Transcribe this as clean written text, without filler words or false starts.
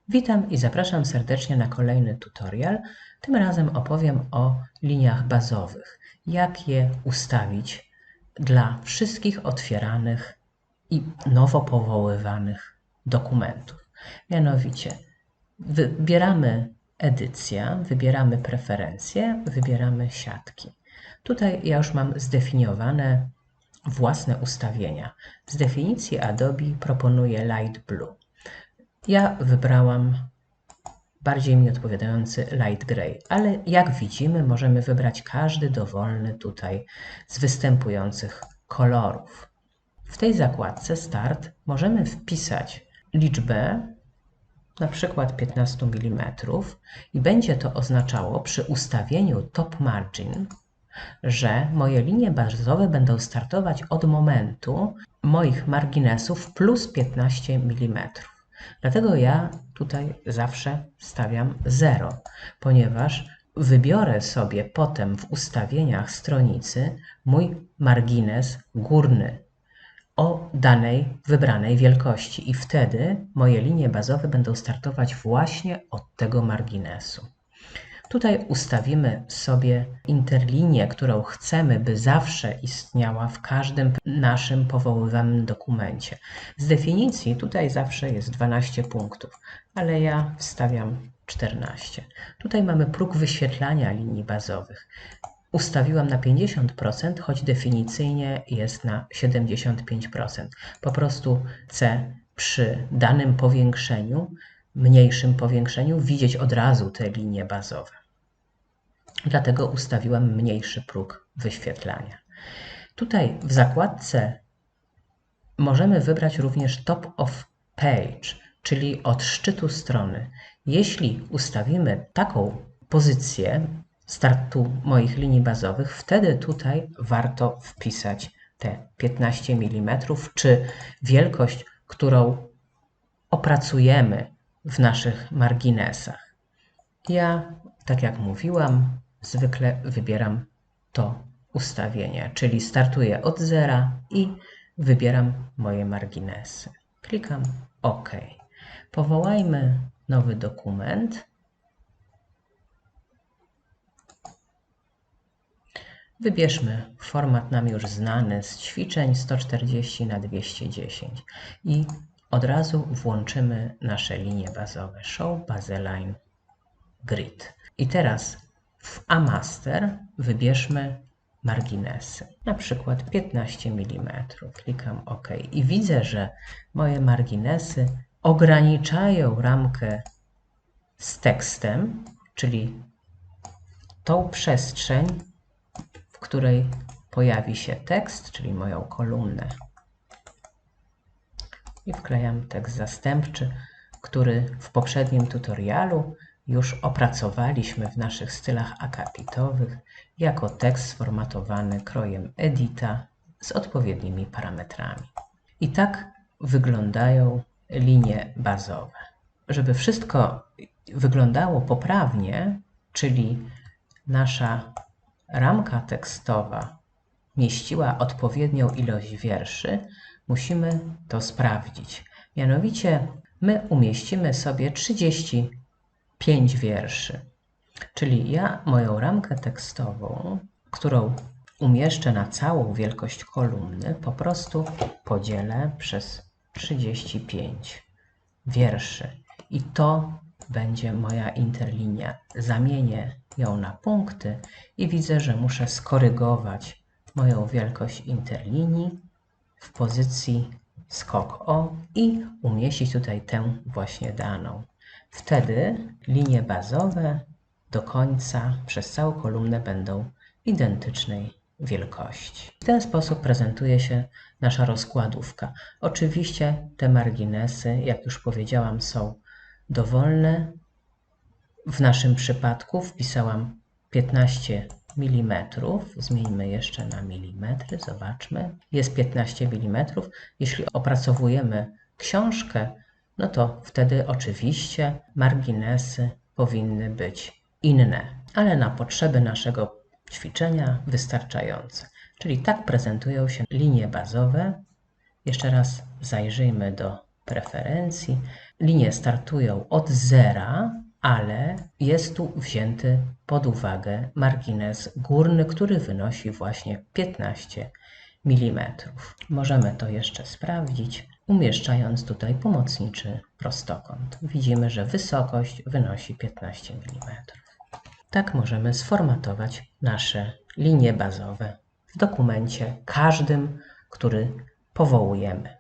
Witam i zapraszam serdecznie na kolejny tutorial. Tym razem opowiem o liniach bazowych. Jak je ustawić dla wszystkich otwieranych i nowo powoływanych dokumentów. Mianowicie wybieramy edycja, wybieramy preferencje, wybieramy siatki. Tutaj ja już mam zdefiniowane własne ustawienia. Z definicji Adobe proponuję Light Blue. Ja wybrałam bardziej mi odpowiadający light gray, ale jak widzimy, możemy wybrać każdy dowolny tutaj z występujących kolorów. W tej zakładce Start możemy wpisać liczbę, na przykład 15 mm, i będzie to oznaczało przy ustawieniu Top Margin, że moje linie bazowe będą startować od momentu moich marginesów plus 15 mm. Dlatego ja tutaj zawsze stawiam 0, ponieważ wybiorę sobie potem w ustawieniach stronicy mój margines górny o danej wybranej wielkości i wtedy moje linie bazowe będą startować właśnie od tego marginesu. Tutaj ustawimy sobie interlinię, którą chcemy, by zawsze istniała w każdym naszym powoływanym dokumencie. Z definicji tutaj zawsze jest 12 punktów, ale ja wstawiam 14. Tutaj mamy próg wyświetlania linii bazowych. Ustawiłam na 50%, choć definicyjnie jest na 75%. Po prostu chcę przy danym powiększeniu, mniejszym powiększeniu, widzieć od razu te linie bazowe. Dlatego ustawiłam mniejszy próg wyświetlania. Tutaj w zakładce możemy wybrać również Top of Page, czyli od szczytu strony. Jeśli ustawimy taką pozycję startu moich linii bazowych, wtedy tutaj warto wpisać te 15 mm, czy wielkość, którą opracujemy w naszych marginesach. Ja, tak jak mówiłam, zwykle wybieram to ustawienie, czyli startuję od zera i wybieram moje marginesy. Klikam OK. Powołajmy nowy dokument. Wybierzmy format nam już znany z ćwiczeń 140 na 210 i od razu włączymy nasze linie bazowe Show Baseline Grid. I teraz w A-Master wybierzmy marginesy, na przykład 15 mm. Klikam OK i widzę, że moje marginesy ograniczają ramkę z tekstem, czyli tą przestrzeń, w której pojawi się tekst, czyli moją kolumnę. I wklejam tekst zastępczy, który w poprzednim tutorialu już opracowaliśmy w naszych stylach akapitowych jako tekst sformatowany krojem Edita z odpowiednimi parametrami. I tak wyglądają linie bazowe. Żeby wszystko wyglądało poprawnie, czyli nasza ramka tekstowa mieściła odpowiednią ilość wierszy, musimy to sprawdzić. Mianowicie my umieścimy sobie 35 wierszy. Czyli ja moją ramkę tekstową, którą umieszczę na całą wielkość kolumny, po prostu podzielę przez 35 wierszy. I to będzie moja interlinia. Zamienię ją na punkty i widzę, że muszę skorygować moją wielkość interlinii w pozycji skok O i umieścić tutaj tę właśnie daną. Wtedy linie bazowe do końca przez całą kolumnę będą identycznej wielkości. W ten sposób prezentuje się nasza rozkładówka. Oczywiście te marginesy, jak już powiedziałam, są dowolne. W naszym przypadku wpisałam 15 mm. Zmieńmy jeszcze na milimetry, zobaczmy. Jest 15 mm. Jeśli opracowujemy książkę, no to wtedy oczywiście marginesy powinny być inne, ale na potrzeby naszego ćwiczenia wystarczające. Czyli tak prezentują się linie bazowe. Jeszcze raz zajrzyjmy do preferencji. linie startują od zera, ale jest tu wzięty pod uwagę margines górny, który wynosi właśnie 15 mm. Możemy to jeszcze sprawdzić, umieszczając tutaj pomocniczy prostokąt. Widzimy, że wysokość wynosi 15 mm. Tak możemy sformatować nasze linie bazowe w dokumencie każdym, który powołujemy.